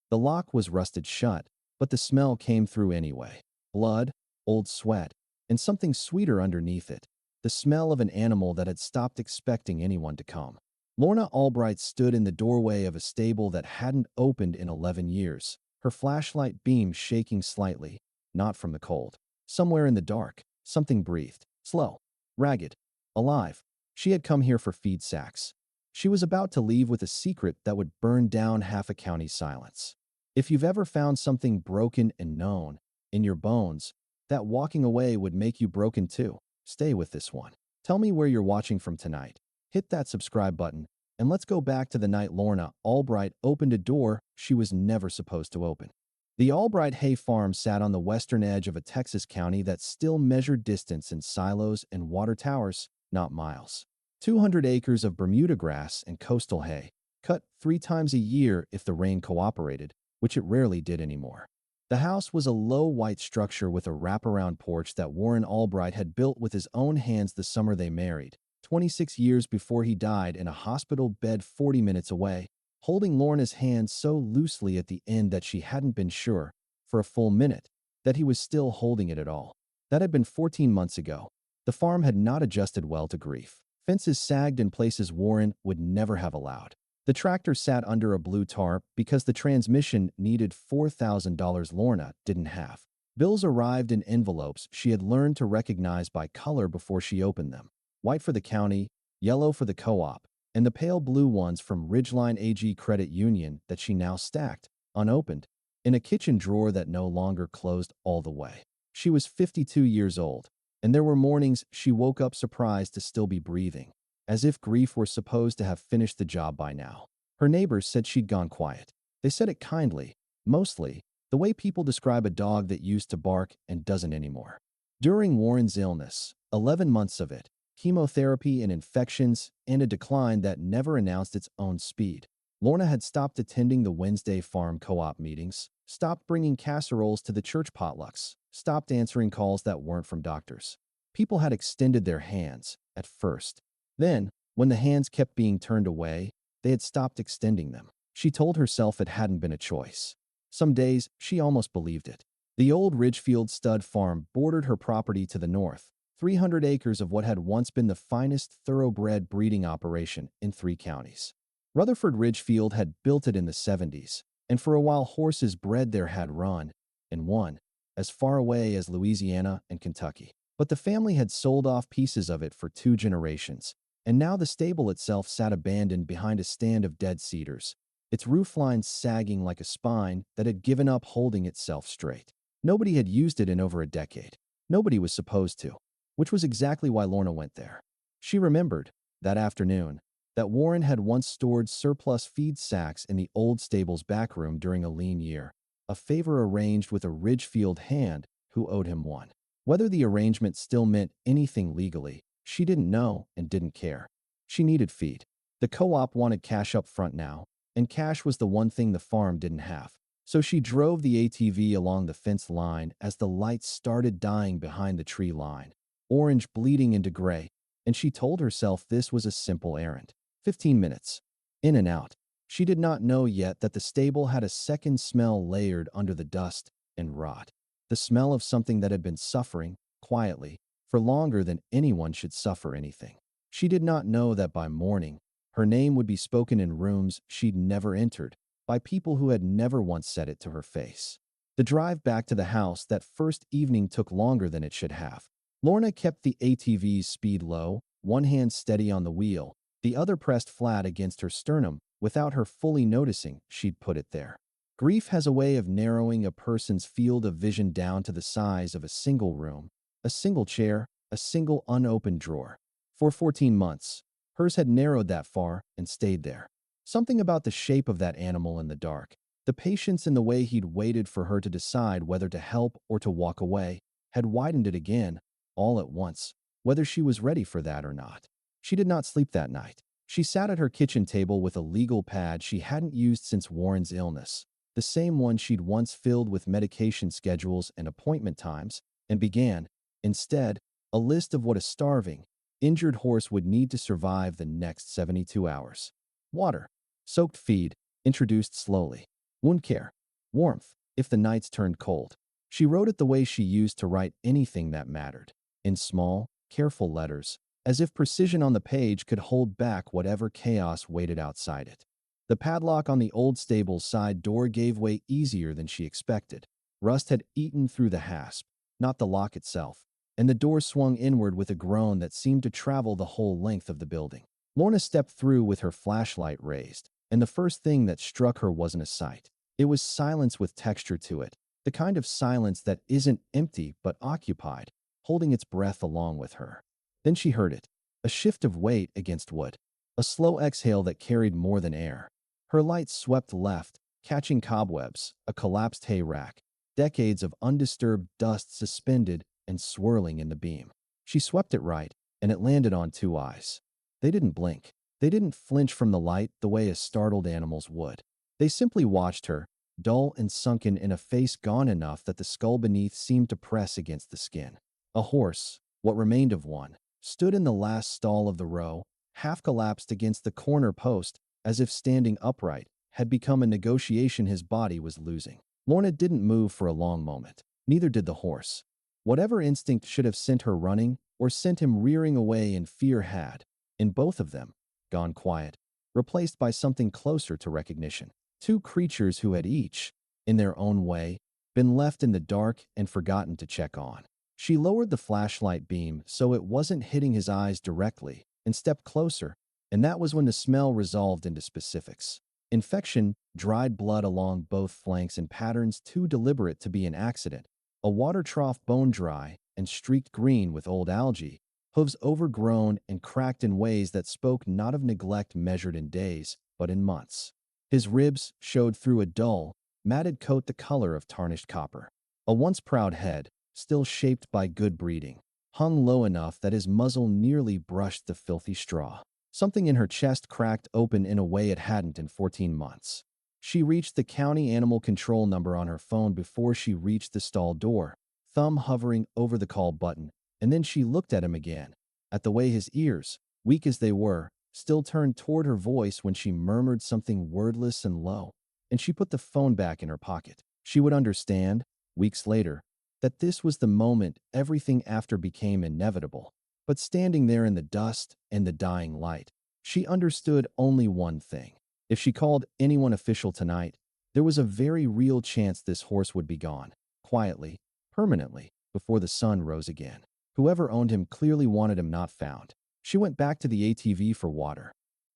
The lock was rusted shut, but the smell came through anyway. Blood, old sweat, and something sweeter underneath it. The smell of an animal that had stopped expecting anyone to come. Lorna Albright stood in the doorway of a stable that hadn't opened in 11 years, her flashlight beam shaking slightly, not from the cold. Somewhere in the dark, something breathed, slow, ragged, alive. She had come here for feed sacks. She was about to leave with a secret that would burn down half a county's silence. If you've ever found something broken and known in your bones, that walking away would make you broken too. Stay with this one. Tell me where you're watching from tonight. Hit that subscribe button, and let's go back to the night Lorna Albright opened a door she was never supposed to open. The Albright Hay Farm sat on the western edge of a Texas county that still measured distance in silos and water towers, not miles. 200 acres of Bermuda grass and coastal hay, cut 3 times a year if the rain cooperated, which it rarely did anymore. The house was a low white structure with a wraparound porch that Warren Albright had built with his own hands the summer they married, 26 years before he died in a hospital bed 40 minutes away, holding Lorna's hand so loosely at the end that she hadn't been sure, for a full minute, that he was still holding it at all. That had been 14 months ago. The farm had not adjusted well to grief. Fences sagged in places Warren would never have allowed. The tractor sat under a blue tarp because the transmission needed $4,000 Lorna didn't have. Bills arrived in envelopes she had learned to recognize by color before she opened them. White for the county, yellow for the co-op, and the pale blue ones from Ridgeline AG Credit Union that she now stacked, unopened, in a kitchen drawer that no longer closed all the way. She was 52 years old, and there were mornings she woke up surprised to still be breathing, as if grief were supposed to have finished the job by now. Her neighbors said she'd gone quiet. They said it kindly, mostly, the way people describe a dog that used to bark and doesn't anymore. During Warren's illness, 11 months of it, chemotherapy and infections, and a decline that never announced its own speed, Lorna had stopped attending the Wednesday farm co-op meetings, stopped bringing casseroles to the church potlucks, stopped answering calls that weren't from doctors. People had extended their hands, at first. Then, when the hands kept being turned away, they had stopped extending them. She told herself it hadn't been a choice. Some days, she almost believed it. The old Ridgefield stud farm bordered her property to the north, 300 acres of what had once been the finest thoroughbred breeding operation in 3 counties. Rutherford Ridgefield had built it in the 70s, and for a while horses bred there had run, and won, as far away as Louisiana and Kentucky. But the family had sold off pieces of it for 2 generations, and now the stable itself sat abandoned behind a stand of dead cedars, its roofline sagging like a spine that had given up holding itself straight. Nobody had used it in over a decade. Nobody was supposed to, which was exactly why Lorna went there. She remembered, that afternoon, that Warren had once stored surplus feed sacks in the old stable's backroom during a lean year, a favor arranged with a Ridgefield hand who owed him one. Whether the arrangement still meant anything legally, she didn't know and didn't care. She needed feed. The co-op wanted cash up front now, and cash was the one thing the farm didn't have. So she drove the ATV along the fence line as the lights started dying behind the tree line, orange bleeding into gray, and she told herself this was a simple errand. 15 minutes. In and out. She did not know yet that the stable had a second smell layered under the dust and rot. The smell of something that had been suffering, quietly, for longer than anyone should suffer anything. She did not know that by morning, her name would be spoken in rooms she'd never entered, by people who had never once said it to her face. The drive back to the house that first evening took longer than it should have. Lorna kept the ATV's speed low, one hand steady on the wheel, the other pressed flat against her sternum, without her fully noticing she'd put it there. Grief has a way of narrowing a person's field of vision down to the size of a single room, a single chair, a single unopened drawer. For 14 months, hers had narrowed that far and stayed there. Something about the shape of that animal in the dark, the patience in the way he'd waited for her to decide whether to help or to walk away, had widened it again, all at once, whether she was ready for that or not. She did not sleep that night. She sat at her kitchen table with a legal pad she hadn't used since Warren's illness, the same one she'd once filled with medication schedules and appointment times, and began, instead, a list of what a starving, injured horse would need to survive the next 72 hours. Water. Soaked feed, introduced slowly. Wound care. warmth, if the nights turned cold. She wrote it the way she used to write anything that mattered, in small, careful letters, as if precision on the page could hold back whatever chaos waited outside it. The padlock on the old stable's side door gave way easier than she expected. Rust had eaten through the hasp, not the lock itself, and the door swung inward with a groan that seemed to travel the whole length of the building. Lorna stepped through with her flashlight raised, and the first thing that struck her wasn't a sight. It was silence with texture to it, the kind of silence that isn't empty but occupied, holding its breath along with her. Then she heard it, a shift of weight against wood, a slow exhale that carried more than air. Her light swept left, catching cobwebs, a collapsed hay rack, decades of undisturbed dust suspended and swirling in the beam. She swept it right, and it landed on two eyes. They didn't blink. They didn't flinch from the light the way a startled animal's would. They simply watched her, dull and sunken in a face gone enough that the skull beneath seemed to press against the skin. A horse, what remained of one, stood in the last stall of the row, half collapsed against the corner post, as if standing upright had become a negotiation his body was losing. Lorna didn't move for a long moment. Neither did the horse. Whatever instinct should have sent her running or sent him rearing away in fear had, in both of them, gone quiet, replaced by something closer to recognition. Two creatures who had each, in their own way, been left in the dark and forgotten to check on. She lowered the flashlight beam so it wasn't hitting his eyes directly and stepped closer, and that was when the smell resolved into specifics. Infection, dried blood along both flanks in patterns too deliberate to be an accident, a water trough bone dry and streaked green with old algae, hooves overgrown and cracked in ways that spoke not of neglect measured in days, but in months. His ribs showed through a dull, matted coat the color of tarnished copper. A once proud head, still shaped by good breeding, hung low enough that his muzzle nearly brushed the filthy straw. Something in her chest cracked open in a way it hadn't in 14 months. She reached the county animal control number on her phone before she reached the stall door, thumb hovering over the call button, and then she looked at him again, at the way his ears, weak as they were, still turned toward her voice when she murmured something wordless and low, and she put the phone back in her pocket. She would understand, weeks later, that this was the moment everything after became inevitable. But standing there in the dust and the dying light, she understood only one thing. If she called anyone official tonight, there was a very real chance this horse would be gone, quietly, permanently, before the sun rose again. Whoever owned him clearly wanted him not found. She went back to the ATV for water.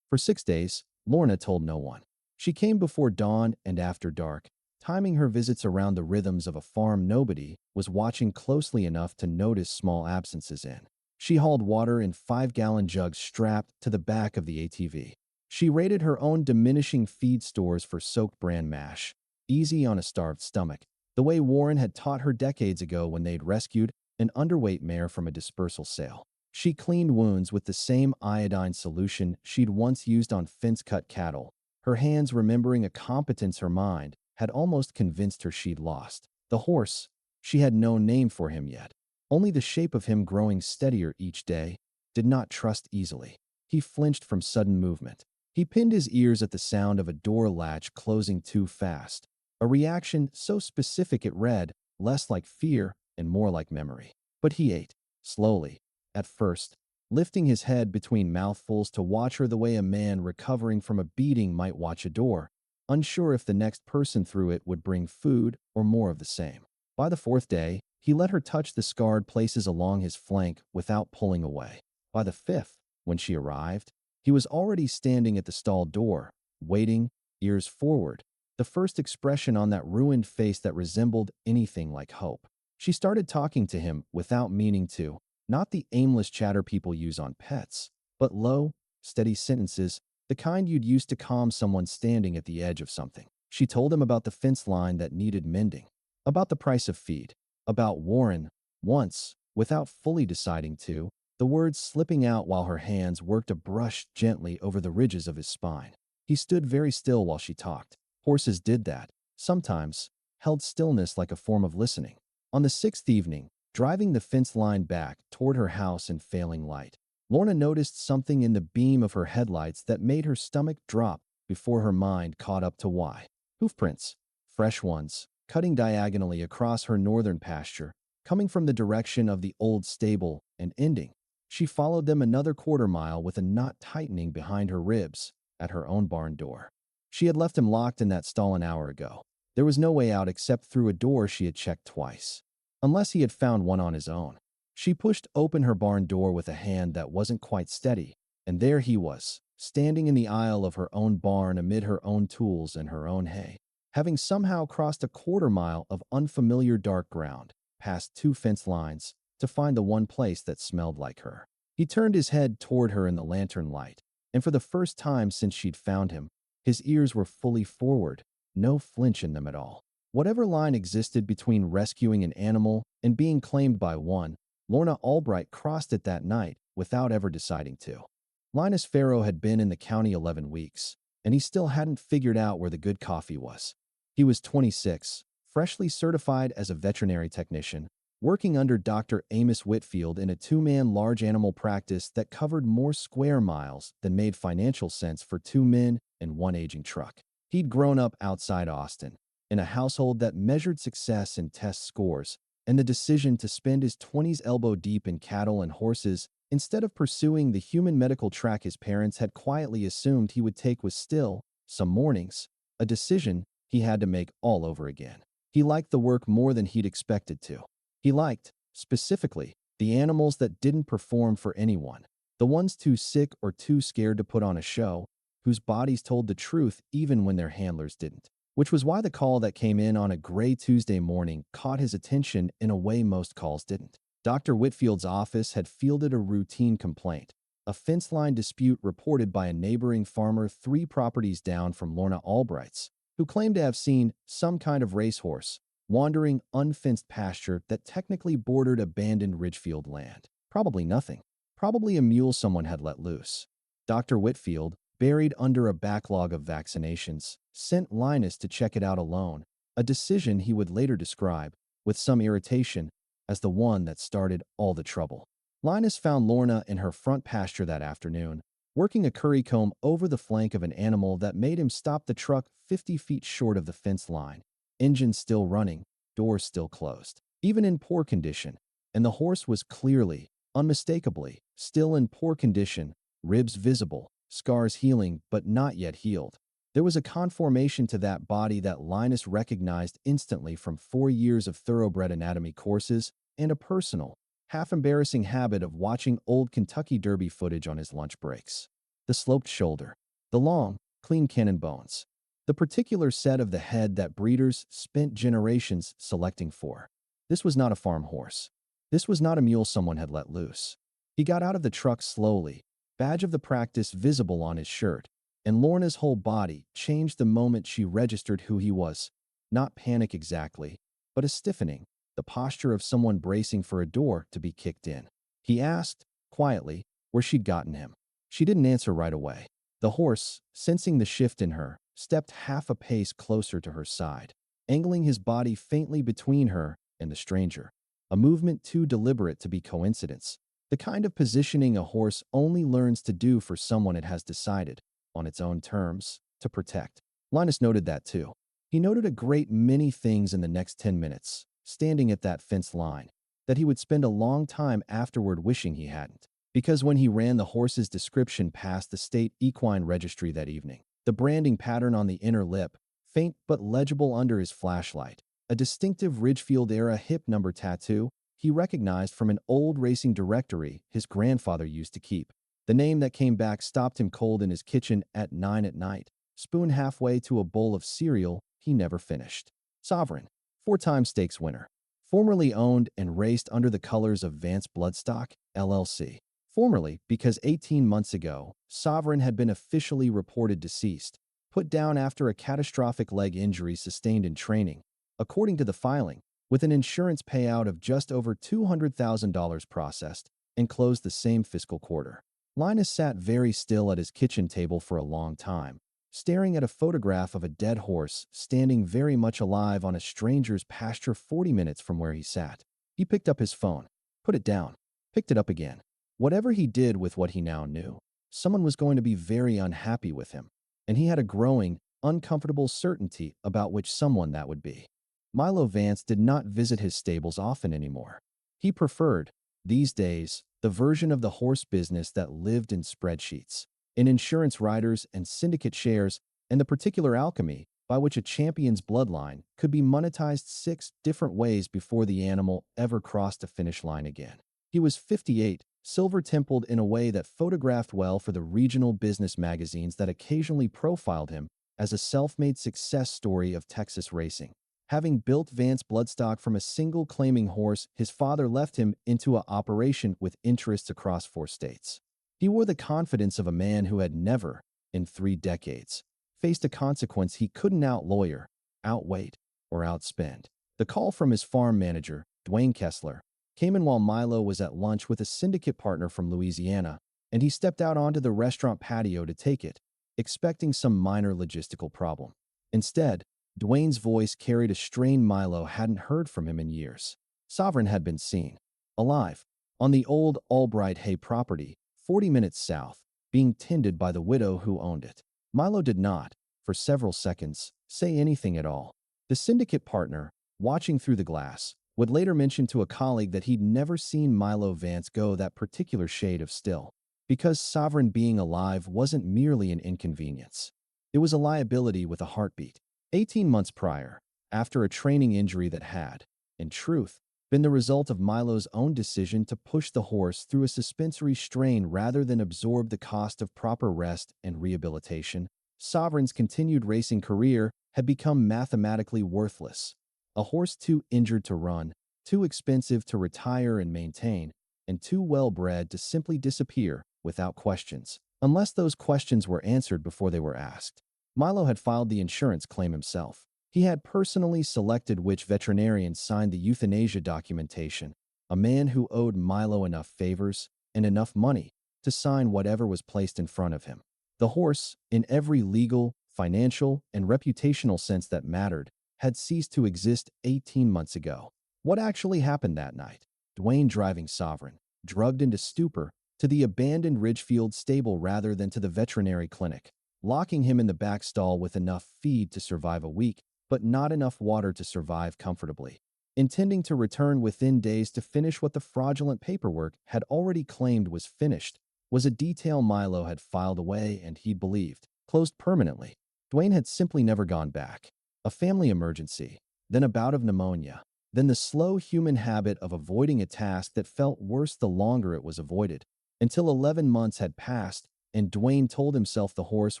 For 6 days, Lorna told no one. She came before dawn and after dark, timing her visits around the rhythms of a farm nobody was watching closely enough to notice small absences in. She hauled water in 5-gallon jugs strapped to the back of the ATV. She raided her own diminishing feed stores for soaked bran mash, easy on a starved stomach, the way Warren had taught her decades ago when they'd rescued an underweight mare from a dispersal sale. She cleaned wounds with the same iodine solution she'd once used on fence-cut cattle, her hands remembering a competence her mind had almost convinced her she'd lost. The horse, she had no name for him yet. Only the shape of him growing steadier each day, did not trust easily. He flinched from sudden movement. He pinned his ears at the sound of a door latch closing too fast, a reaction so specific it read less like fear and more like memory. But he ate, slowly, at first, lifting his head between mouthfuls to watch her the way a man recovering from a beating might watch a door, unsure if the next person through it would bring food or more of the same. By the 4th day, he let her touch the scarred places along his flank without pulling away. By the 5th, when she arrived, he was already standing at the stall door, waiting, ears forward, the first expression on that ruined face that resembled anything like hope. She started talking to him without meaning to, not the aimless chatter people use on pets, but low, steady sentences, the kind you'd use to calm someone standing at the edge of something. She told him about the fence line that needed mending, about the price of feed, about Warren, once, without fully deciding to, the words slipping out while her hands worked a brush gently over the ridges of his spine. He stood very still while she talked. Horses did that, sometimes, held stillness like a form of listening. On the 6th evening, driving the fence line back toward her house in failing light, Lorna noticed something in the beam of her headlights that made her stomach drop before her mind caught up to why. Hoofprints, fresh ones, cutting diagonally across her northern pasture, coming from the direction of the old stable and ending. She followed them another quarter-mile with a knot tightening behind her ribs at her own barn door. She had left him locked in that stall an hour ago. There was no way out except through a door she had checked twice. Unless he had found one on his own. She pushed open her barn door with a hand that wasn't quite steady, and there he was, standing in the aisle of her own barn amid her own tools and her own hay, having somehow crossed a quarter-mile of unfamiliar dark ground, past two fence lines, to find the one place that smelled like her. He turned his head toward her in the lantern light, and for the first time since she'd found him, his ears were fully forward, no flinch in them at all. Whatever line existed between rescuing an animal and being claimed by one, Lorna Albright crossed it that night without ever deciding to. Linus Farrow had been in the county 11 weeks, and he still hadn't figured out where the good coffee was. He was 26, freshly certified as a veterinary technician, working under Dr. Amos Whitfield in a two-man large animal practice that covered more square miles than made financial sense for two men and one aging truck. He'd grown up outside Austin, in a household that measured success in test scores, and the decision to spend his 20s elbow-deep in cattle and horses instead of pursuing the human medical track his parents had quietly assumed he would take was still, some mornings, a decision he had to make all over again. He liked the work more than he'd expected to. He liked, specifically, the animals that didn't perform for anyone, the ones too sick or too scared to put on a show, whose bodies told the truth even when their handlers didn't. Which was why the call that came in on a gray Tuesday morning caught his attention in a way most calls didn't. Dr. Whitfield's office had fielded a routine complaint, a fence line dispute reported by a neighboring farmer 3 properties down from Lorna Albright's, who claimed to have seen some kind of racehorse wandering unfenced pasture that technically bordered abandoned Ridgefield land. Probably nothing. Probably a mule someone had let loose. Dr. Whitfield, buried under a backlog of vaccinations, sent Linus to check it out alone, a decision he would later describe, with some irritation, as the one that started all the trouble. Linus found Lorna in her front pasture that afternoon, working a curry comb over the flank of an animal that made him stop the truck 50 feet short of the fence line. Engine still running, doors still closed, even in poor condition, and the horse was clearly, unmistakably, still in poor condition, ribs visible, scars healing but not yet healed. There was a conformation to that body that Linus recognized instantly from 4 years of thoroughbred anatomy courses and a personal, half-embarrassing habit of watching old Kentucky Derby footage on his lunch breaks. The sloped shoulder, the long, clean cannon bones, the particular set of the head that breeders spent generations selecting for. This was not a farm horse. This was not a mule someone had let loose. He got out of the truck slowly, badge of the practice visible on his shirt, and Lorna's whole body changed the moment she registered who he was. Not panic exactly, but a stiffening, the posture of someone bracing for a door to be kicked in. He asked, quietly, where she'd gotten him. She didn't answer right away. The horse, sensing the shift in her, stepped half a pace closer to her side, angling his body faintly between her and the stranger, a movement too deliberate to be coincidence, the kind of positioning a horse only learns to do for someone it has decided, on its own terms, to protect. Linus noted that too. He noted a great many things in the next 10 minutes, standing at that fence line, that he would spend a long time afterward wishing he hadn't. Because when he ran the horse's description past the state equine registry that evening, the branding pattern on the inner lip, faint but legible under his flashlight, a distinctive Ridgefield-era hip number tattoo he recognized from an old racing directory his grandfather used to keep. The name that came back stopped him cold in his kitchen at 9 at night, spoon halfway to a bowl of cereal he never finished. Sovereign, 4-time stakes winner. Formerly owned and raced under the colors of Vance Bloodstock, LLC. Formerly, because 18 months ago, Sovereign had been officially reported deceased, put down after a catastrophic leg injury sustained in training, according to the filing, with an insurance payout of just over $200,000 processed, and closed the same fiscal quarter. Linus sat very still at his kitchen table for a long time, staring at a photograph of a dead horse standing very much alive on a stranger's pasture 40 minutes from where he sat. He picked up his phone, put it down, picked it up again. Whatever he did with what he now knew, someone was going to be very unhappy with him, and he had a growing, uncomfortable certainty about which someone that would be. Milo Vance did not visit his stables often anymore. He preferred, these days, the version of the horse business that lived in spreadsheets, in insurance riders and syndicate shares, and the particular alchemy by which a champion's bloodline could be monetized 6 different ways before the animal ever crossed a finish line again. He was 58, silver-templed in a way that photographed well for the regional business magazines that occasionally profiled him as a self-made success story of Texas racing. Having built Vance Bloodstock from a single claiming horse, his father left him into an operation with interests across 4 states. He wore the confidence of a man who had never, in 3 decades, faced a consequence he couldn't outlawyer, outweight, or outspend. The call from his farm manager, Dwayne Kessler, came in while Milo was at lunch with a syndicate partner from Louisiana, and he stepped out onto the restaurant patio to take it, expecting some minor logistical problem. Instead, Dwayne's voice carried a strain Milo hadn't heard from him in years. Sovereign had been seen, alive, on the old Albright Hay property, 40 minutes south, being tended by the widow who owned it. Milo did not, for several seconds, say anything at all. The syndicate partner, watching through the glass, would later mention to a colleague that he'd never seen Milo Vance go that particular shade of still, because Sovereign being alive wasn't merely an inconvenience. It was a liability with a heartbeat. 18 months prior, after a training injury that had, in truth, been the result of Milo's own decision to push the horse through a suspensory strain rather than absorb the cost of proper rest and rehabilitation, Sovereign's continued racing career had become mathematically worthless. A horse too injured to run, too expensive to retire and maintain, and too well-bred to simply disappear without questions, unless those questions were answered before they were asked. Milo had filed the insurance claim himself. He had personally selected which veterinarian signed the euthanasia documentation, a man who owed Milo enough favors and enough money to sign whatever was placed in front of him. The horse, in every legal, financial, and reputational sense that mattered, had ceased to exist 18 months ago. What actually happened that night? Dwayne driving Sovereign, drugged into stupor, to the abandoned Ridgefield stable rather than to the veterinary clinic, locking him in the back stall with enough feed to survive a week, but not enough water to survive comfortably. Intending to return within days to finish what the fraudulent paperwork had already claimed was finished, was a detail Milo had filed away and he believed closed permanently. Dwayne had simply never gone back. A family emergency, then a bout of pneumonia, then the slow human habit of avoiding a task that felt worse the longer it was avoided, until 11 months had passed and Dwayne told himself the horse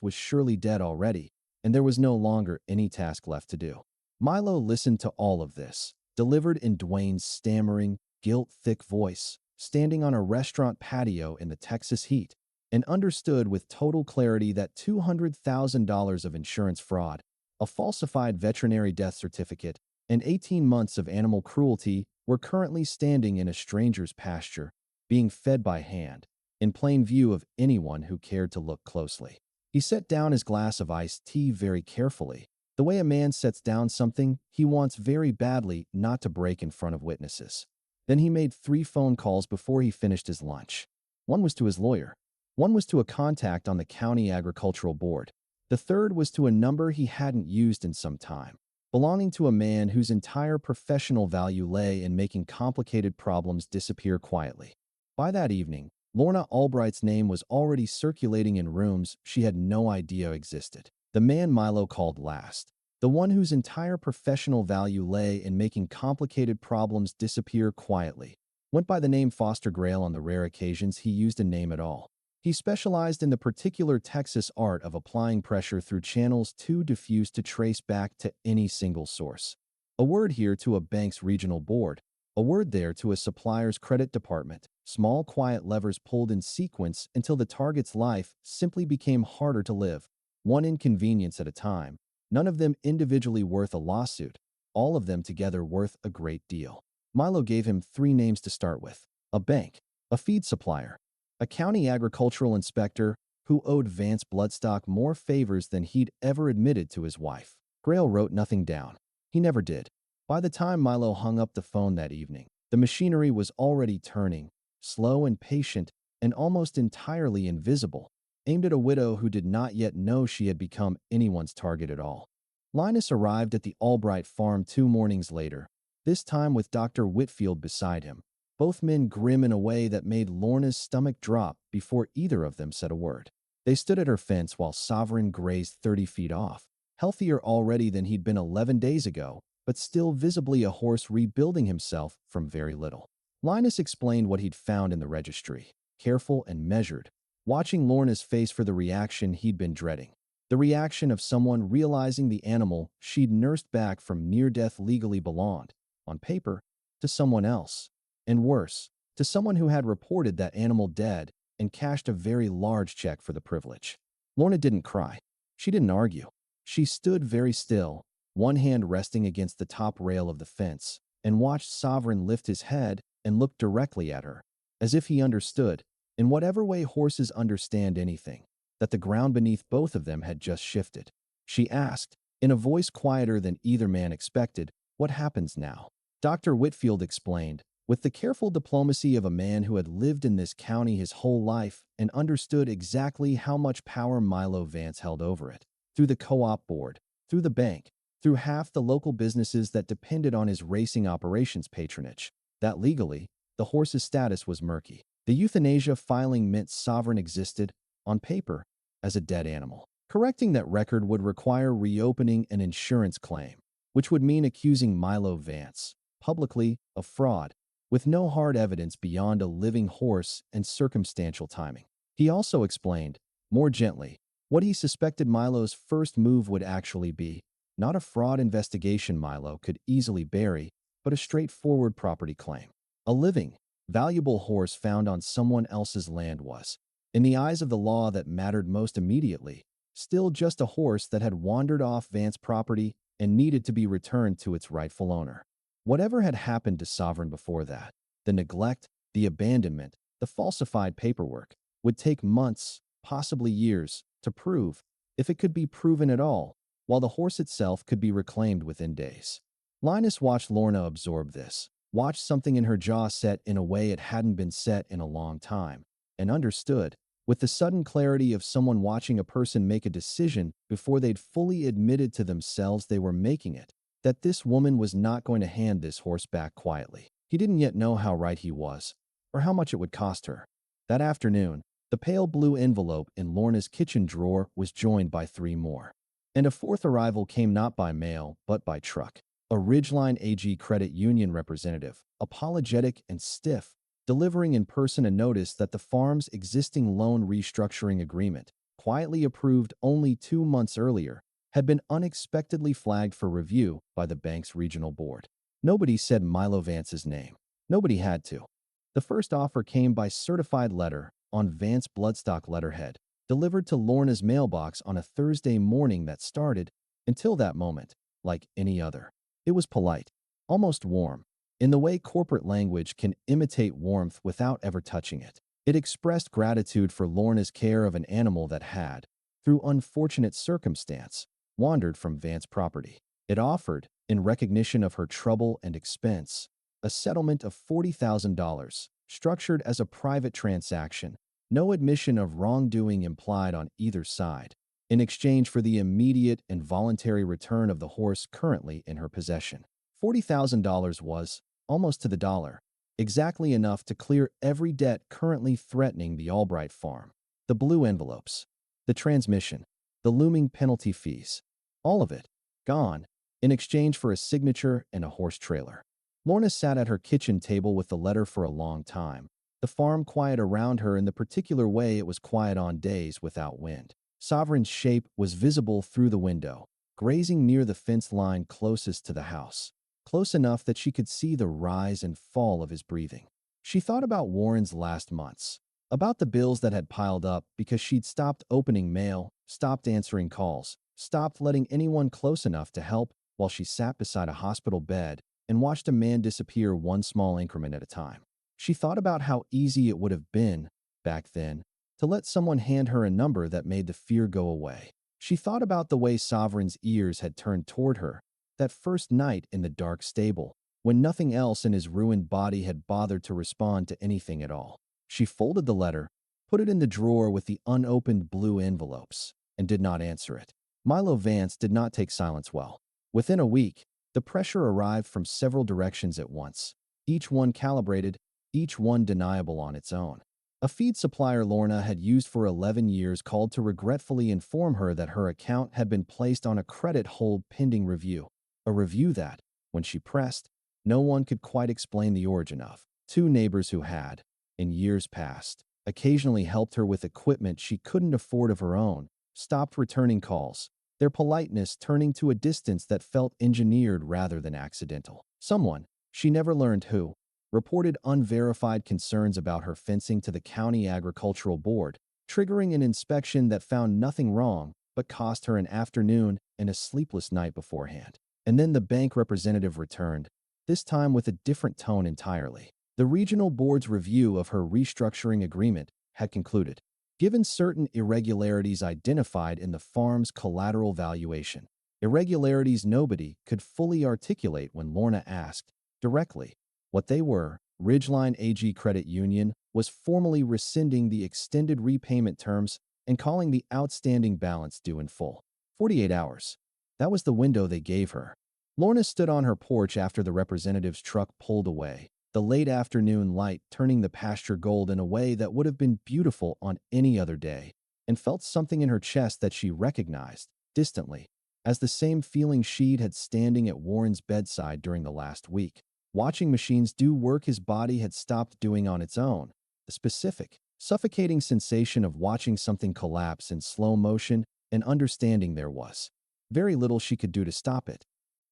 was surely dead already, and there was no longer any task left to do. Milo listened to all of this, delivered in Dwayne's stammering, guilt-thick voice, standing on a restaurant patio in the Texas heat, and understood with total clarity that $200,000 of insurance fraud, a falsified veterinary death certificate, and 18 months of animal cruelty were currently standing in a stranger's pasture, being fed by hand, in plain view of anyone who cared to look closely. He set down his glass of iced tea very carefully, the way a man sets down something he wants very badly not to break in front of witnesses. Then he made 3 phone calls before he finished his lunch. One was to his lawyer. One was to a contact on the county agricultural board. The third was to a number he hadn't used in some time, belonging to a man whose entire professional value lay in making complicated problems disappear quietly. By that evening, Lorna Albright's name was already circulating in rooms she had no idea existed. The man Milo called last, the one whose entire professional value lay in making complicated problems disappear quietly, went by the name Foster Grail on the rare occasions he used a name at all. He specialized in the particular Texas art of applying pressure through channels too diffuse to trace back to any single source. A word here to a bank's regional board, a word there to a supplier's credit department, small quiet levers pulled in sequence until the target's life simply became harder to live, one inconvenience at a time, none of them individually worth a lawsuit, all of them together worth a great deal. Milo gave him 3 names to start with: a bank, a feed supplier, a county agricultural inspector who owed Vance Bloodstock more favors than he'd ever admitted to his wife. Grail wrote nothing down. He never did. By the time Milo hung up the phone that evening, the machinery was already turning, slow and patient, and almost entirely invisible, aimed at a widow who did not yet know she had become anyone's target at all. Linus arrived at the Albright farm 2 mornings later, this time with Dr. Whitfield beside him, both men grim in a way that made Lorna's stomach drop before either of them said a word. They stood at her fence while Sovereign grazed 30 feet off, healthier already than he'd been 11 days ago, but still visibly a horse rebuilding himself from very little. Linus explained what he'd found in the registry, careful and measured, watching Lorna's face for the reaction he'd been dreading. The reaction of someone realizing the animal she'd nursed back from near-death legally belonged, on paper, to someone else. And worse, to someone who had reported that animal dead and cashed a very large check for the privilege. Lorna didn't cry. She didn't argue. She stood very still, one hand resting against the top rail of the fence, and watched Sovereign lift his head and look directly at her, as if he understood, in whatever way horses understand anything, that the ground beneath both of them had just shifted. She asked, in a voice quieter than either man expected, "What happens now?" Dr. Whitfield explained, with the careful diplomacy of a man who had lived in this county his whole life and understood exactly how much power Milo Vance held over it. Through the co-op board, through the bank, through half the local businesses that depended on his racing operations patronage, that legally, the horse's status was murky. The euthanasia filing meant Sovereign existed, on paper, as a dead animal. Correcting that record would require reopening an insurance claim, which would mean accusing Milo Vance, publicly, of fraud, with no hard evidence beyond a living horse and circumstantial timing. He also explained, more gently, what he suspected Milo's first move would actually be, not a fraud investigation Milo could easily bury, but a straightforward property claim. A living, valuable horse found on someone else's land was, in the eyes of the law that mattered most immediately, still just a horse that had wandered off Vance property and needed to be returned to its rightful owner. Whatever had happened to Sovereign before that, the neglect, the abandonment, the falsified paperwork, would take months, possibly years, to prove, if it could be proven at all, while the horse itself could be reclaimed within days. Linus watched Lorna absorb this, watched something in her jaw set in a way it hadn't been set in a long time, and understood, with the sudden clarity of someone watching a person make a decision before they'd fully admitted to themselves they were making it, that this woman was not going to hand this horse back quietly. He didn't yet know how right he was, or how much it would cost her. That afternoon, the pale blue envelope in Lorna's kitchen drawer was joined by 3 more. And a 4th arrival came not by mail, but by truck. A Ridgeline AG Credit Union representative, apologetic and stiff, delivering in person a notice that the farm's existing loan restructuring agreement, quietly approved only 2 months earlier, had been unexpectedly flagged for review by the bank's regional board. Nobody said Milo Vance's name. Nobody had to. The first offer came by certified letter on Vance bloodstock letterhead, delivered to Lorna's mailbox on a Thursday morning that started, until that moment, like any other. It was polite, almost warm, in the way corporate language can imitate warmth without ever touching it. It expressed gratitude for Lorna's care of an animal that had, through unfortunate circumstance, wandered from Vance property. It offered, in recognition of her trouble and expense, a settlement of $40,000, structured as a private transaction, no admission of wrongdoing implied on either side, in exchange for the immediate and voluntary return of the horse currently in her possession. $40,000 was, almost to the dollar, exactly enough to clear every debt currently threatening the Albright farm. The blue envelopes, the transmission, the looming penalty fees, all of it, gone, in exchange for a signature and a horse trailer. Lorna sat at her kitchen table with the letter for a long time, the farm quiet around her in the particular way it was quiet on days without wind. Sovereign's shape was visible through the window, grazing near the fence line closest to the house, close enough that she could see the rise and fall of his breathing. She thought about Warren's last months, about the bills that had piled up because she'd stopped opening mail, stopped answering calls, stopped letting anyone close enough to help while she sat beside a hospital bed and watched a man disappear one small increment at a time. She thought about how easy it would have been, back then, to let someone hand her a number that made the fear go away. She thought about the way Sovereign's ears had turned toward her, that first night in the dark stable, when nothing else in his ruined body had bothered to respond to anything at all. She folded the letter, put it in the drawer with the unopened blue envelopes, and did not answer it. Milo Vance did not take silence well. Within a week, the pressure arrived from several directions at once, each one calibrated, each one deniable on its own. A feed supplier Lorna had used for 11 years called to regretfully inform her that her account had been placed on a credit hold pending review. A review that, when she pressed, no one could quite explain the origin of. Two neighbors who had, in years past, occasionally helped her with equipment she couldn't afford of her own, stopped returning calls, their politeness turning to a distance that felt engineered rather than accidental. Someone, she never learned who, reported unverified concerns about her fencing to the county agricultural board, triggering an inspection that found nothing wrong but cost her an afternoon and a sleepless night beforehand. And then the bank representative returned, this time with a different tone entirely. The regional board's review of her restructuring agreement had concluded, given certain irregularities identified in the farm's collateral valuation, irregularities nobody could fully articulate when Lorna asked, directly, what they were. Ridgeline AG Credit Union was formally rescinding the extended repayment terms and calling the outstanding balance due in full. 48 hours. That was the window they gave her. Lorna stood on her porch after the representative's truck pulled away, the late afternoon light turning the pasture gold in a way that would have been beautiful on any other day, and felt something in her chest that she recognized, distantly, as the same feeling she'd had standing at Warren's bedside during the last week. Watching machines do work his body had stopped doing on its own. The specific, suffocating sensation of watching something collapse in slow motion and understanding there was very little she could do to stop it.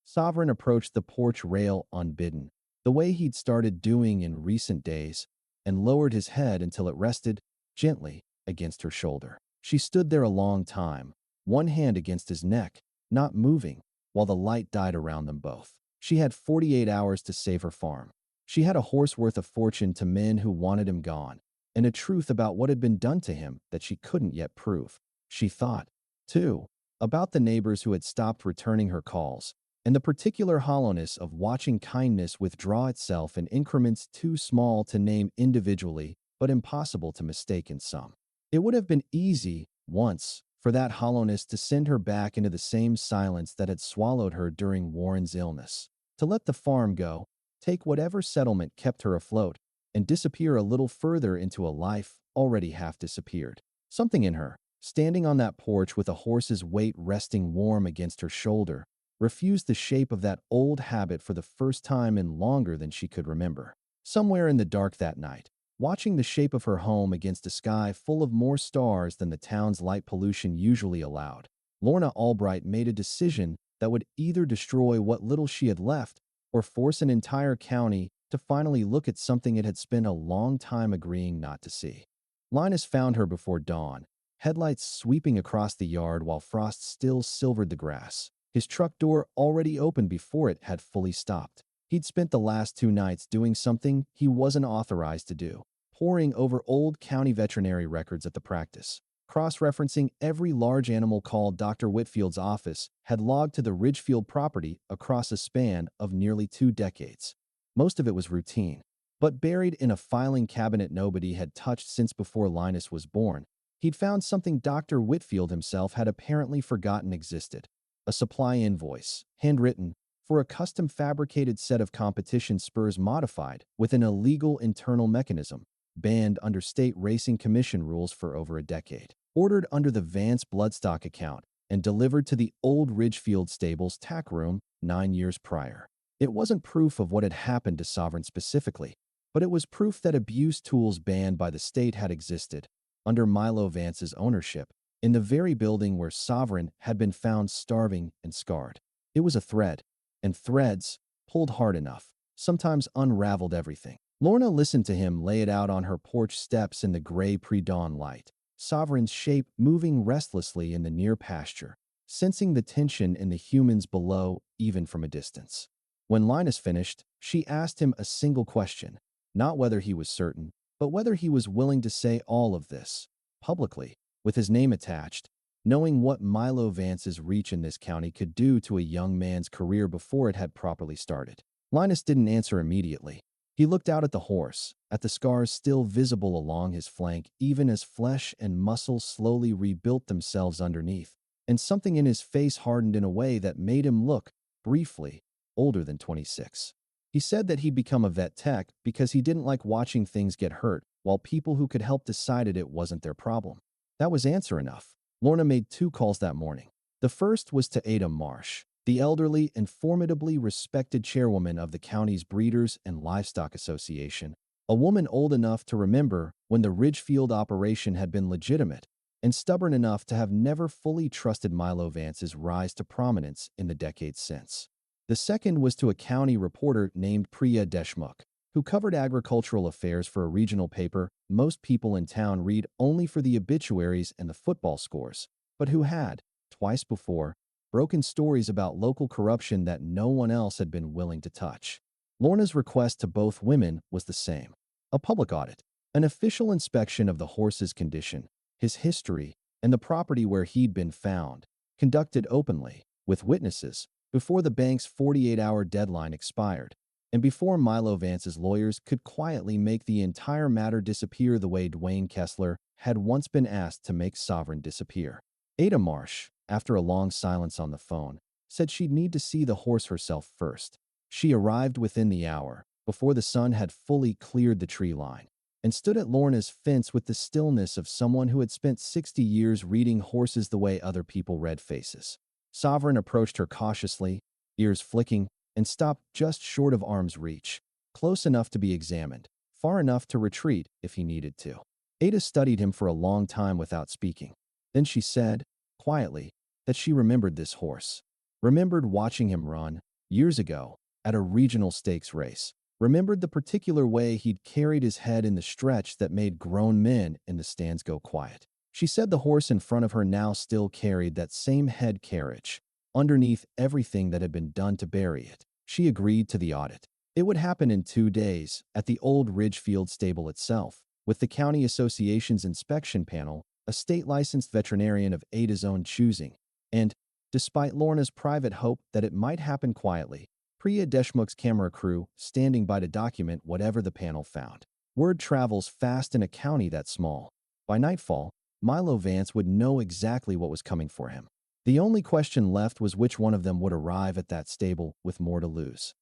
Sovereign approached the porch rail unbidden, the way he'd started doing in recent days, and lowered his head until it rested, gently, against her shoulder. She stood there a long time, one hand against his neck, not moving, while the light died around them both. She had 48 hours to save her farm. She had a horse worth a fortune to men who wanted him gone, and a truth about what had been done to him that she couldn't yet prove. She thought, too, about the neighbors who had stopped returning her calls, and the particular hollowness of watching kindness withdraw itself in increments too small to name individually, but impossible to mistake in some. It would have been easy, once, for that hollowness to send her back into the same silence that had swallowed her during Warren's illness, to let the farm go, take whatever settlement kept her afloat, and disappear a little further into a life already half disappeared. Something in her, standing on that porch with a horse's weight resting warm against her shoulder, refused the shape of that old habit for the first time in longer than she could remember. Somewhere in the dark that night, watching the shape of her home against a sky full of more stars than the town's light pollution usually allowed, Lorna Albright made a decision that would either destroy what little she had left or force an entire county to finally look at something it had spent a long time agreeing not to see. Linus found her before dawn, headlights sweeping across the yard while frost still silvered the grass. His truck door already open before it had fully stopped. He'd spent the last 2 nights doing something he wasn't authorized to do, poring over old county veterinary records at the practice. Cross-referencing every large animal call Dr. Whitfield's office had logged to the Ridgefield property across a span of nearly 2 decades. Most of it was routine, but buried in a filing cabinet nobody had touched since before Linus was born, he'd found something Dr. Whitfield himself had apparently forgotten existed. A supply invoice, handwritten, for a custom-fabricated set of competition spurs modified with an illegal internal mechanism, banned under state racing commission rules for over a decade. Ordered under the Vance Bloodstock account and delivered to the old Ridgefield stables tack room 9 years prior. It wasn't proof of what had happened to Sovereign specifically, but it was proof that abuse tools banned by the state had existed, under Milo Vance's ownership, in the very building where Sovereign had been found starving and scarred. It was a thread, and threads, pulled hard enough, sometimes unraveled everything. Lorna listened to him lay it out on her porch steps in the gray pre-dawn light, Sovereign's shape moving restlessly in the near pasture, sensing the tension in the humans below even from a distance. When Linus finished, she asked him a single question, not whether he was certain, but whether he was willing to say all of this, publicly, with his name attached, knowing what Milo Vance's reach in this county could do to a young man's career before it had properly started. Linus didn't answer immediately. He looked out at the horse, at the scars still visible along his flank, even as flesh and muscle slowly rebuilt themselves underneath, and something in his face hardened in a way that made him look, briefly, older than 26. He said that he'd become a vet tech because he didn't like watching things get hurt, while people who could help decided it wasn't their problem. That was answer enough. Lorna made 2 calls that morning. The first was to Ada Marsh, the elderly and formidably respected chairwoman of the county's Breeders and Livestock Association, a woman old enough to remember when the Ridgefield operation had been legitimate and stubborn enough to have never fully trusted Milo Vance's rise to prominence in the decades since. The second was to a county reporter named Priya Deshmukh, who covered agricultural affairs for a regional paper most people in town read only for the obituaries and the football scores, but who had, twice before, broken stories about local corruption that no one else had been willing to touch. Lorna's request to both women was the same. A public audit, an official inspection of the horse's condition, his history, and the property where he'd been found, conducted openly, with witnesses, before the bank's 48-hour deadline expired, and before Milo Vance's lawyers could quietly make the entire matter disappear the way Dwayne Kessler had once been asked to make Sovereign disappear. Ada Marsh, after a long silence on the phone, said she'd need to see the horse herself first. She arrived within the hour, before the sun had fully cleared the tree line, and stood at Lorna's fence with the stillness of someone who had spent 60 years reading horses the way other people read faces. Sovereign approached her cautiously, ears flicking, and stopped just short of arm's reach, close enough to be examined, far enough to retreat if he needed to. Ada studied him for a long time without speaking. Then she said, quietly, that she remembered this horse. Remembered watching him run, years ago, at a regional stakes race. Remembered the particular way he'd carried his head in the stretch that made grown men in the stands go quiet. She said the horse in front of her now still carried that same head carriage, underneath everything that had been done to bury it. She agreed to the audit. It would happen in 2 days, at the old Ridgefield stable itself, with the county association's inspection panel, a state-licensed veterinarian of Ada's own choosing, and, despite Lorna's private hope that it might happen quietly, Priya Deshmukh's camera crew standing by to document whatever the panel found. Word travels fast in a county that small. By nightfall, Milo Vance would know exactly what was coming for him. The only question left was which one of them would arrive at that stable with more to lose.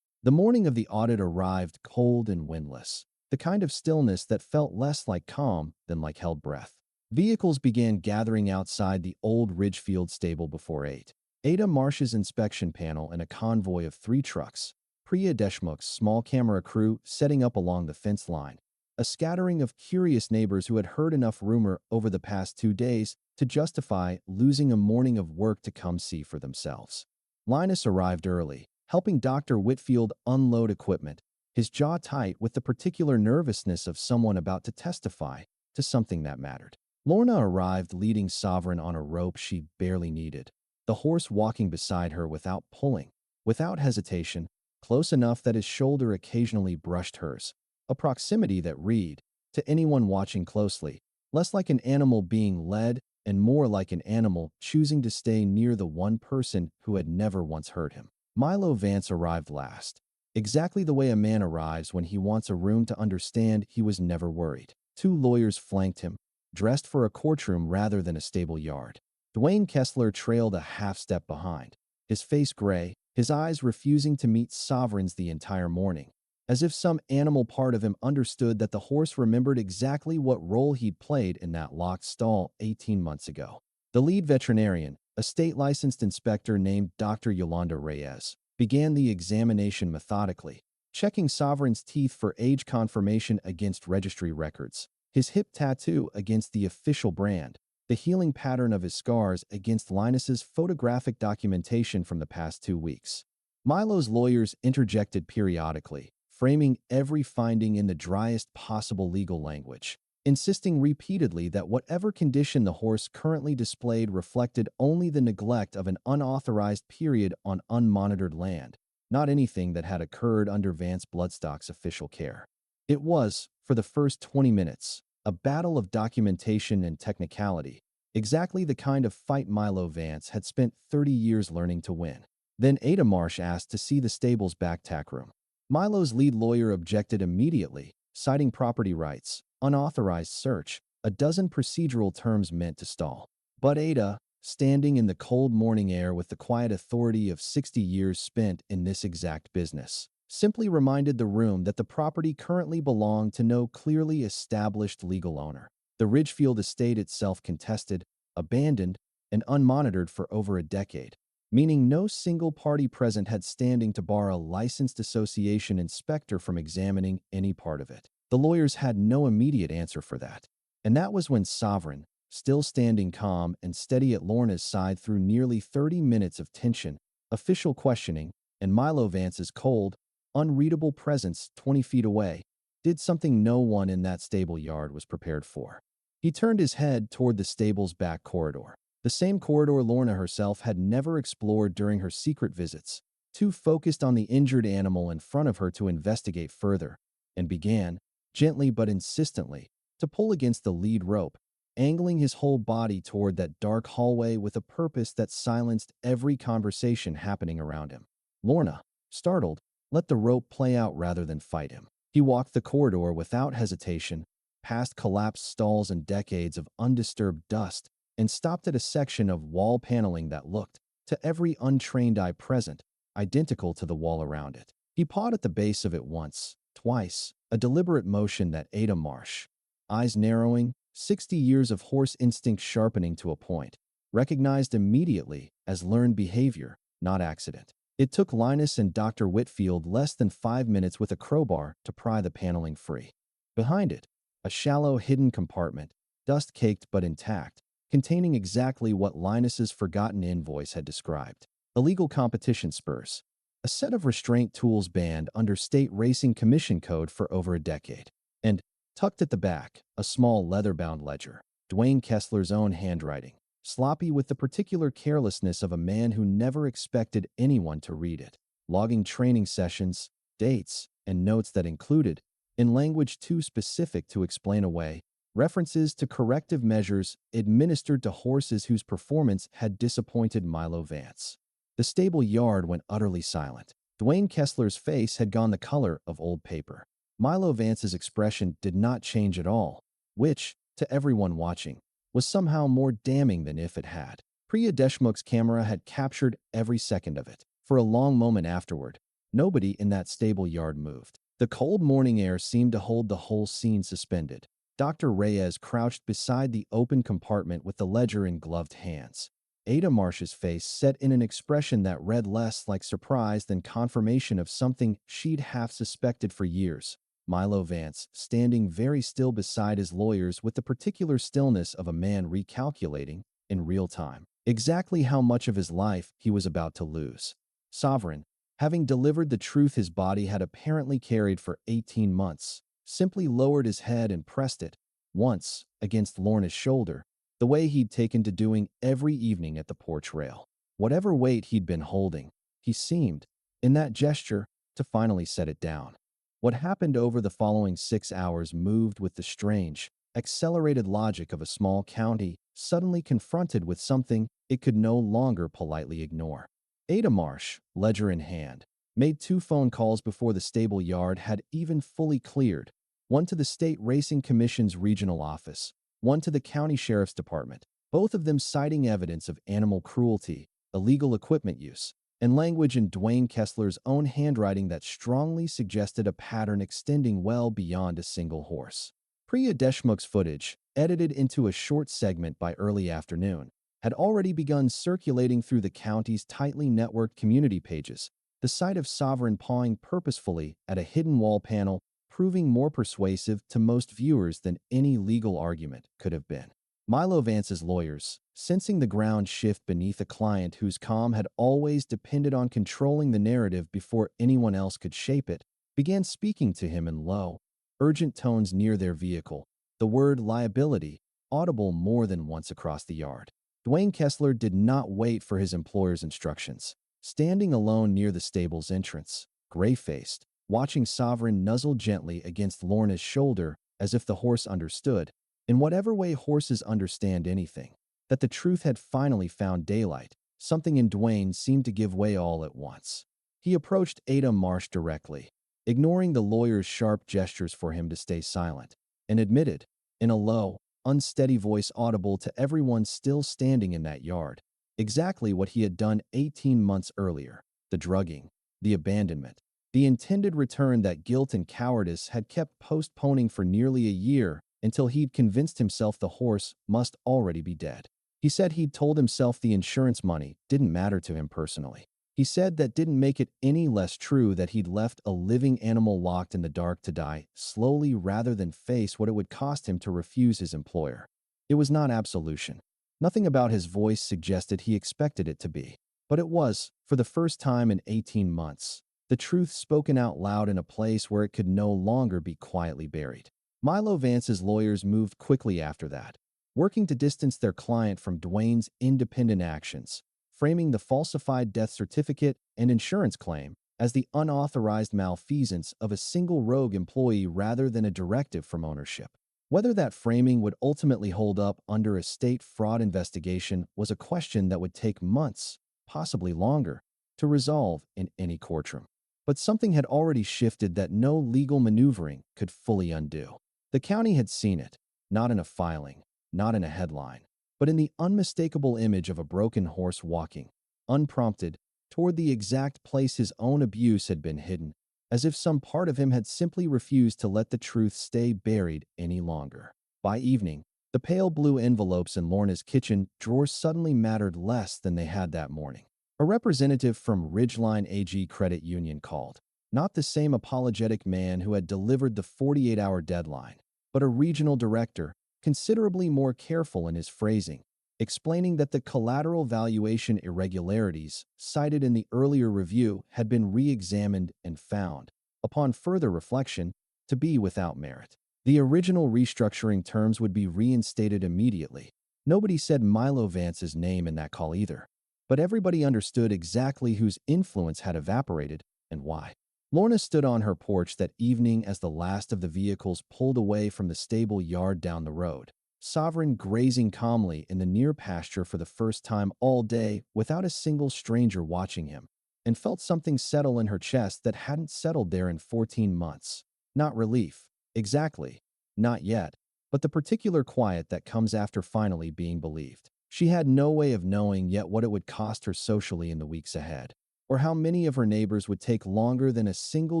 The morning of the audit arrived cold and windless, the kind of stillness that felt less like calm than like held breath. Vehicles began gathering outside the old Ridgefield stable before 8. Ada Marsh's inspection panel and a convoy of 3 trucks, Priya Deshmukh's small camera crew setting up along the fence line, a scattering of curious neighbors who had heard enough rumor over the past 2 days to justify losing a morning of work to come see for themselves. Linus arrived early, helping Dr. Whitfield unload equipment, his jaw tight with the particular nervousness of someone about to testify to something that mattered. Lorna arrived leading Sovereign on a rope she barely needed, the horse walking beside her without pulling, without hesitation, close enough that his shoulder occasionally brushed hers, a proximity that read, to anyone watching closely, less like an animal being led and more like an animal choosing to stay near the one person who had never once hurt him. Milo Vance arrived last, exactly the way a man arrives when he wants a room to understand he was never worried. 2 lawyers flanked him, dressed for a courtroom rather than a stable yard. Dwayne Kessler trailed a half-step behind, his face gray, his eyes refusing to meet Sovereign's the entire morning, as if some animal part of him understood that the horse remembered exactly what role he'd played in that locked stall 18 months ago. The lead veterinarian, a state-licensed inspector named Dr. Yolanda Reyes, began the examination methodically, checking Sovereign's teeth for age confirmation against registry records, his hip tattoo against the official brand, the healing pattern of his scars against Linus's photographic documentation from the past 2 weeks. Milo's lawyers interjected periodically, framing every finding in the driest possible legal language, insisting repeatedly that whatever condition the horse currently displayed reflected only the neglect of an unauthorized period on unmonitored land, not anything that had occurred under Vance Bloodstock's official care. It was, for the first 20 minutes, a battle of documentation and technicality, exactly the kind of fight Milo Vance had spent 30 years learning to win. Then Ada Marsh asked to see the stable's back tack room. Milo's lead lawyer objected immediately, citing property rights, unauthorized search, a dozen procedural terms meant to stall. But Ada, standing in the cold morning air with the quiet authority of 60 years spent in this exact business, simply reminded the room that the property currently belonged to no clearly established legal owner. The Ridgefield estate itself contested, abandoned, and unmonitored for over a decade, meaning no single party present had standing to bar a licensed association inspector from examining any part of it. The lawyers had no immediate answer for that. And that was when Sovereign, still standing calm and steady at Lorna's side through nearly 30 minutes of tension, official questioning, and Milo Vance's cold, unreadable presence 20 feet away, did something no one in that stable yard was prepared for. He turned his head toward the stable's back corridor. The same corridor Lorna herself had never explored during her secret visits, too focused on the injured animal in front of her to investigate further, and began, gently but insistently, to pull against the lead rope, angling his whole body toward that dark hallway with a purpose that silenced every conversation happening around him. Lorna, startled, let the rope play out rather than fight him. He walked the corridor without hesitation, past collapsed stalls and decades of undisturbed dust, and stopped at a section of wall paneling that looked, to every untrained eye present, identical to the wall around it. He pawed at the base of it once, twice, a deliberate motion that Ada Marsh, eyes narrowing, 60 years of horse instinct sharpening to a point, recognized immediately as learned behavior, not accident. It took Linus and Dr. Whitfield less than 5 minutes with a crowbar to pry the paneling free. Behind it, a shallow hidden compartment, dust-caked but intact, containing exactly what Linus's forgotten invoice had described. Illegal competition spurs, a set of restraint tools banned under state racing commission code for over a decade. And, tucked at the back, a small leather-bound ledger, Dwayne Kessler's own handwriting, sloppy with the particular carelessness of a man who never expected anyone to read it, logging training sessions, dates, and notes that included, in language too specific to explain away, references to corrective measures administered to horses whose performance had disappointed Milo Vance. The stable yard went utterly silent. Dwayne Kessler's face had gone the color of old paper. Milo Vance's expression did not change at all, which, to everyone watching, was somehow more damning than if it had. Priya Deshmukh's camera had captured every second of it. For a long moment afterward, nobody in that stable yard moved. The cold morning air seemed to hold the whole scene suspended. Dr. Reyes crouched beside the open compartment with the ledger in gloved hands. Ada Marsh's face set in an expression that read less like surprise than confirmation of something she'd half suspected for years. Milo Vance, standing very still beside his lawyers with the particular stillness of a man recalculating, in real time, exactly how much of his life he was about to lose. Sovereign, having delivered the truth his body had apparently carried for 18 months, simply lowered his head and pressed it, once, against Lorna's shoulder, the way he'd taken to doing every evening at the porch rail. Whatever weight he'd been holding, he seemed, in that gesture, to finally set it down. What happened over the following 6 hours moved with the strange, accelerated logic of a small county suddenly confronted with something it could no longer politely ignore. Ada Marsh, ledger in hand, made 2 phone calls before the stable yard had even fully cleared, one to the State Racing Commission's regional office, one to the county sheriff's department, both of them citing evidence of animal cruelty, illegal equipment use, and language in Dwayne Kessler's own handwriting that strongly suggested a pattern extending well beyond a single horse. Priya Deshmukh's footage, edited into a short segment by early afternoon, had already begun circulating through the county's tightly networked community pages, the sight of Sovereign pawing purposefully at a hidden wall panel proving more persuasive to most viewers than any legal argument could have been. Milo Vance's lawyers, sensing the ground shift beneath a client whose calm had always depended on controlling the narrative before anyone else could shape it, began speaking to him in low, urgent tones near their vehicle, the word liability audible more than once across the yard. Dwayne Kessler did not wait for his employer's instructions. Standing alone near the stable's entrance, gray-faced, watching Sovereign nuzzle gently against Lorna's shoulder as if the horse understood, in whatever way horses understand anything, that the truth had finally found daylight, something in Dwayne seemed to give way all at once. He approached Ada Marsh directly. ignoring the lawyer's sharp gestures for him to stay silent, and admitted, in a low, unsteady voice audible to everyone still standing in that yard, exactly what he had done 18 months earlier: the drugging, the abandonment, the intended return that guilt and cowardice had kept postponing for nearly a year until he'd convinced himself the horse must already be dead. He said he'd told himself the insurance money didn't matter to him personally. He said that didn't make it any less true that he'd left a living animal locked in the dark to die slowly rather than face what it would cost him to refuse his employer. It was not absolution. Nothing about his voice suggested he expected it to be. But it was, for the first time in 18 months, the truth spoken out loud in a place where it could no longer be quietly buried. Milo Vance's lawyers moved quickly after that, working to distance their client from Dwayne's independent actions, framing the falsified death certificate and insurance claim as the unauthorized malfeasance of a single rogue employee rather than a directive from ownership. Whether that framing would ultimately hold up under a state fraud investigation was a question that would take months, possibly longer, to resolve in any courtroom. But something had already shifted that no legal maneuvering could fully undo. The county had seen it, not in a filing, not in a headline, but in the unmistakable image of a broken horse walking, unprompted, toward the exact place his own abuse had been hidden, as if some part of him had simply refused to let the truth stay buried any longer. By evening, the pale blue envelopes in Lorna's kitchen drawer suddenly mattered less than they had that morning. A representative from Ridgeline AG Credit Union called, not the same apologetic man who had delivered the 48-hour deadline, but a regional director, considerably more careful in his phrasing, explaining that the collateral valuation irregularities cited in the earlier review had been re-examined and found, upon further reflection, to be without merit. The original restructuring terms would be reinstated immediately. Nobody said Milo Vance's name in that call either, but everybody understood exactly whose influence had evaporated and why. Lorna stood on her porch that evening as the last of the vehicles pulled away from the stable yard down the road, Sovereign grazing calmly in the near pasture for the first time all day without a single stranger watching him, and felt something settle in her chest that hadn't settled there in 14 months. Not relief, exactly, not yet, but the particular quiet that comes after finally being believed. She had no way of knowing yet what it would cost her socially in the weeks ahead, or how many of her neighbors would take longer than a single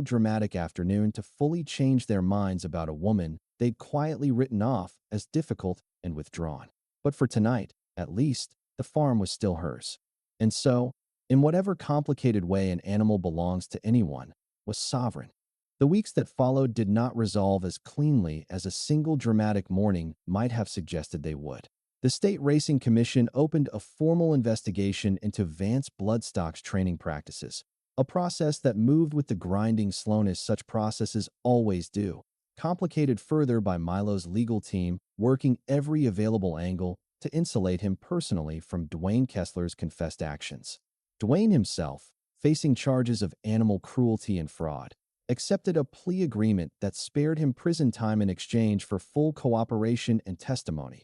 dramatic afternoon to fully change their minds about a woman they'd quietly written off as difficult and withdrawn. But for tonight, at least, the farm was still hers. And so, in whatever complicated way an animal belongs to anyone, was sovereign. The weeks that followed did not resolve as cleanly as a single dramatic morning might have suggested they would. The State Racing Commission opened a formal investigation into Vance Bloodstock's training practices, a process that moved with the grinding slowness such processes always do, complicated further by Milo's legal team working every available angle to insulate him personally from Dwayne Kessler's confessed actions. Dwayne himself, facing charges of animal cruelty and fraud, accepted a plea agreement that spared him prison time in exchange for full cooperation and testimony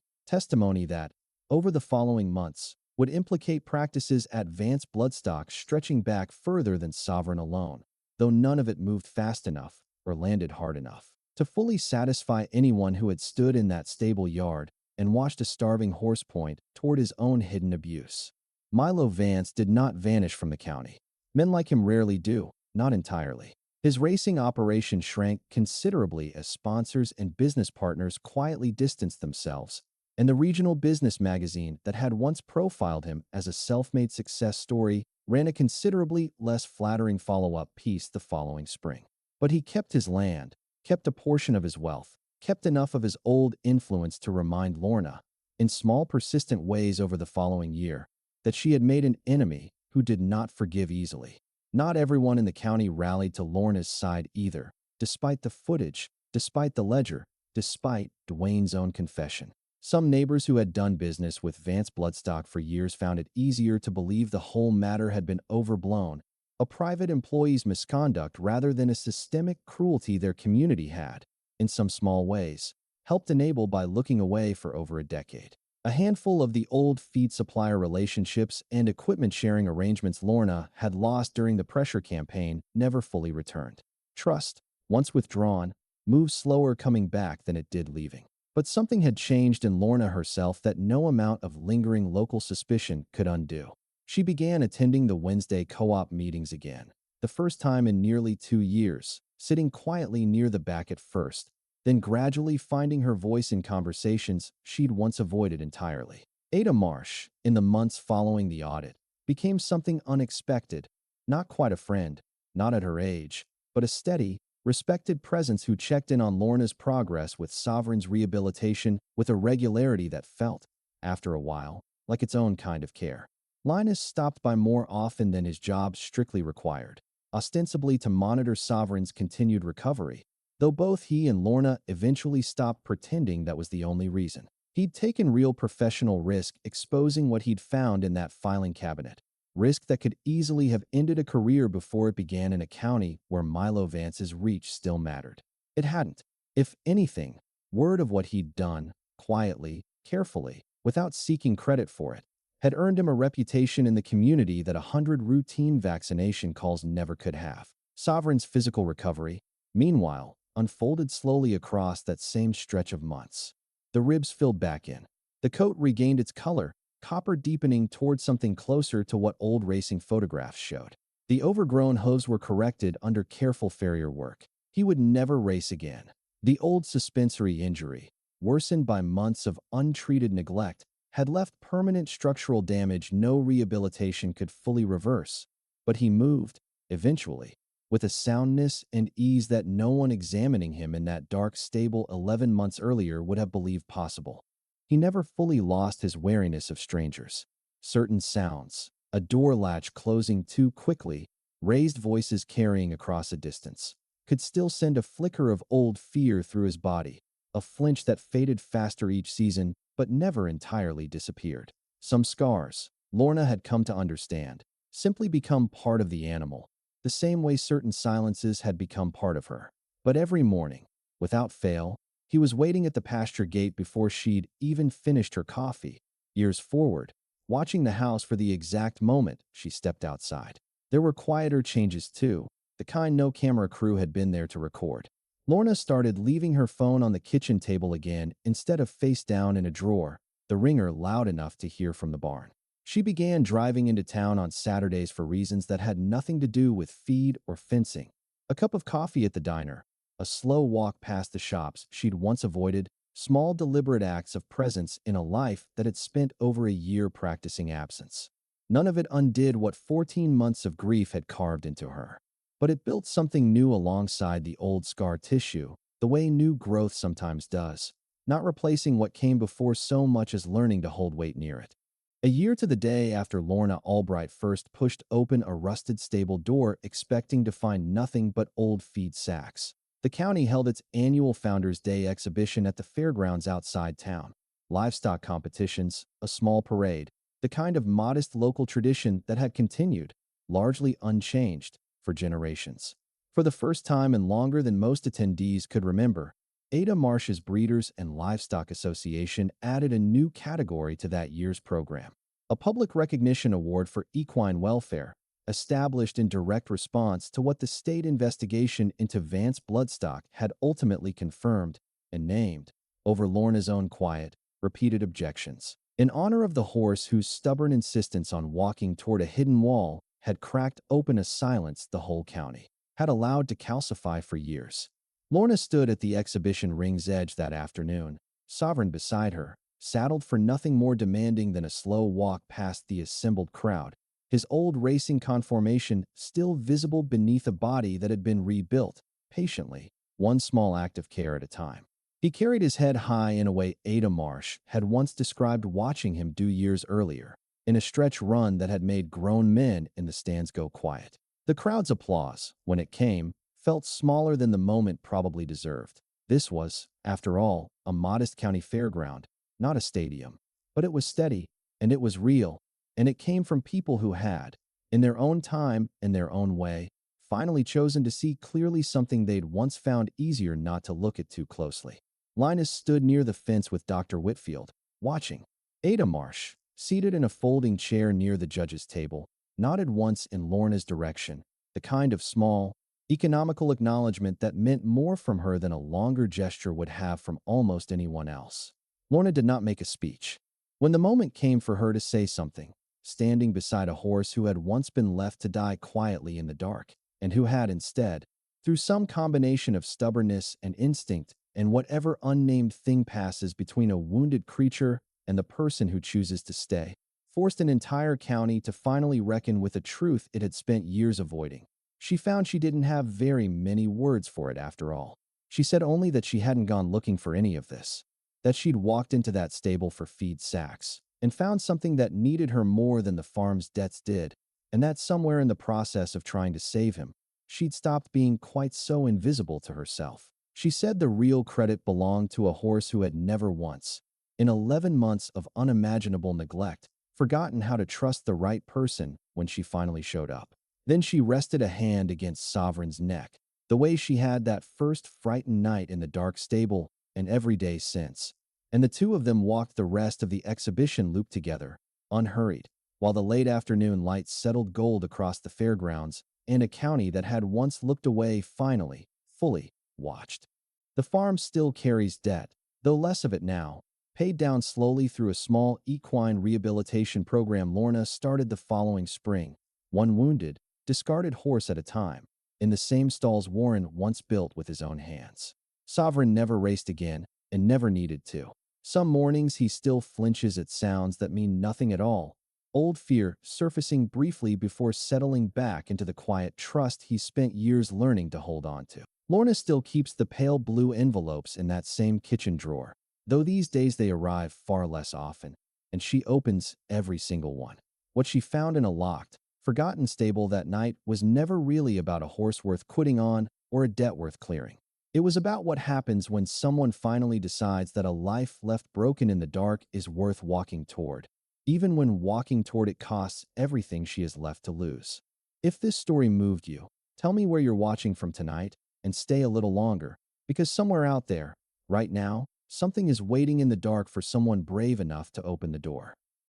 that, over the following months, would implicate practices at Vance Bloodstock stretching back further than Sovereign alone, though none of it moved fast enough or landed hard enough to fully satisfy anyone who had stood in that stable yard and watched a starving horse point toward his own hidden abuse. Milo Vance did not vanish from the county. Men like him rarely do, not entirely. His racing operation shrank considerably as sponsors and business partners quietly distanced themselves, and the regional business magazine that had once profiled him as a self-made success story ran a considerably less flattering follow-up piece the following spring. But he kept his land, kept a portion of his wealth, kept enough of his old influence to remind Lorna, in small persistent ways over the following year, that she had made an enemy who did not forgive easily. Not everyone in the county rallied to Lorna's side either, despite the footage, despite the ledger, despite Dwayne's own confession. Some neighbors who had done business with Vance Bloodstock for years found it easier to believe the whole matter had been overblown, a private employee's misconduct rather than a systemic cruelty their community had, in some small ways, helped enable by looking away for over a decade. A handful of the old feed supplier relationships and equipment sharing arrangements Lorna had lost during the pressure campaign never fully returned. Trust, once withdrawn, moved slower coming back than it did leaving. But something had changed in Lorna herself that no amount of lingering local suspicion could undo. She began attending the Wednesday co-op meetings again, the first time in nearly 2 years, sitting quietly near the back at first, then gradually finding her voice in conversations she'd once avoided entirely. Ada Marsh, in the months following the audit, became something unexpected, not quite a friend, not at her age, but a steady, respected presence who checked in on Lorna's progress with Sovereign's rehabilitation with a regularity that felt, after a while, like its own kind of care. Linus stopped by more often than his job strictly required, ostensibly to monitor Sovereign's continued recovery, though both he and Lorna eventually stopped pretending that was the only reason. He'd taken real professional risk exposing what he'd found in that filing cabinet, risk that could easily have ended a career before it began in a county where Milo Vance's reach still mattered. It hadn't. If anything, word of what he'd done, quietly, carefully, without seeking credit for it, had earned him a reputation in the community that 100 routine vaccination calls never could have. Sovereign's physical recovery, meanwhile, unfolded slowly across that same stretch of months. The ribs filled back in. The coat regained its color, copper deepening towards something closer to what old racing photographs showed. The overgrown hooves were corrected under careful farrier work. He would never race again. The old suspensory injury, worsened by months of untreated neglect, had left permanent structural damage no rehabilitation could fully reverse. But he moved, eventually, with a soundness and ease that no one examining him in that dark stable 11 months earlier would have believed possible. He never fully lost his wariness of strangers. Certain sounds, a door latch closing too quickly, raised voices carrying across a distance, could still send a flicker of old fear through his body, a flinch that faded faster each season but never entirely disappeared. Some scars, Lorna had come to understand, simply become part of the animal, the same way certain silences had become part of her. But every morning, without fail, he was waiting at the pasture gate before she'd even finished her coffee, ears forward, watching the house for the exact moment she stepped outside. There were quieter changes too, the kind no camera crew had been there to record. Lorna started leaving her phone on the kitchen table again instead of face down in a drawer, the ringer loud enough to hear from the barn. She began driving into town on Saturdays for reasons that had nothing to do with feed or fencing. A cup of coffee at the diner, a slow walk past the shops she'd once avoided, small deliberate acts of presence in a life that had spent over a year practicing absence. None of it undid what 14 months of grief had carved into her. But it built something new alongside the old scar tissue, the way new growth sometimes does, not replacing what came before so much as learning to hold weight near it. A year to the day after Lorna Albright first pushed open a rusted stable door expecting to find nothing but old feed sacks, the county held its annual Founders' Day exhibition at the fairgrounds outside town. Livestock competitions, a small parade, the kind of modest local tradition that had continued, largely unchanged, for generations. For the first time and longer than most attendees could remember, Ada Marsh's Breeders and Livestock Association added a new category to that year's program. A public recognition award for equine welfare, established in direct response to what the state investigation into Vance Bloodstock had ultimately confirmed and named, over Lorna's own quiet, repeated objections. In honor of the horse whose stubborn insistence on walking toward a hidden wall had cracked open a silence the whole county had allowed to calcify for years. Lorna stood at the exhibition ring's edge that afternoon, Sovereign beside her, saddled for nothing more demanding than a slow walk past the assembled crowd, his old racing conformation still visible beneath a body that had been rebuilt, patiently, one small act of care at a time. He carried his head high in a way Ada Marsh had once described watching him do years earlier, in a stretch run that had made grown men in the stands go quiet. The crowd's applause, when it came, felt smaller than the moment probably deserved. This was, after all, a modest county fairground, not a stadium. But it was steady, and it was real, and it came from people who had, in their own time and their own way, finally chosen to see clearly something they'd once found easier not to look at too closely. Linus stood near the fence with Dr. Whitfield, watching. Ada Marsh, seated in a folding chair near the judge's table, nodded once in Lorna's direction, the kind of small, economical acknowledgement that meant more from her than a longer gesture would have from almost anyone else. Lorna did not make a speech. When the moment came for her to say something, standing beside a horse who had once been left to die quietly in the dark, and who had instead, through some combination of stubbornness and instinct and whatever unnamed thing passes between a wounded creature and the person who chooses to stay, forced an entire county to finally reckon with a truth it had spent years avoiding. She found she didn't have very many words for it after all. She said only that she hadn't gone looking for any of this, that she'd walked into that stable for feed sacks and found something that needed her more than the farm's debts did, and that somewhere in the process of trying to save him, she'd stopped being quite so invisible to herself. She said the real credit belonged to a horse who had never once, in 11 months of unimaginable neglect, forgotten how to trust the right person when she finally showed up. Then she rested a hand against Sovereign's neck, the way she had that first frightened night in the dark stable and every day since. And the two of them walked the rest of the exhibition loop together, unhurried, while the late afternoon lights settled gold across the fairgrounds and a county that had once looked away finally, fully, watched. The farm still carries debt, though less of it now, paid down slowly through a small equine rehabilitation program Lorna started the following spring, one wounded, discarded horse at a time, in the same stalls Warren once built with his own hands. Sovereign never raced again, and never needed to. Some mornings he still flinches at sounds that mean nothing at all, old fear surfacing briefly before settling back into the quiet trust he spent years learning to hold on to. Lorna still keeps the pale blue envelopes in that same kitchen drawer, though these days they arrive far less often, and she opens every single one. What she found in a locked, forgotten stable that night was never really about a horse worth quitting on or a debt worth clearing. It was about what happens when someone finally decides that a life left broken in the dark is worth walking toward, even when walking toward it costs everything she is left to lose. If this story moved you, tell me where you're watching from tonight and stay a little longer, because somewhere out there, right now, something is waiting in the dark for someone brave enough to open the door.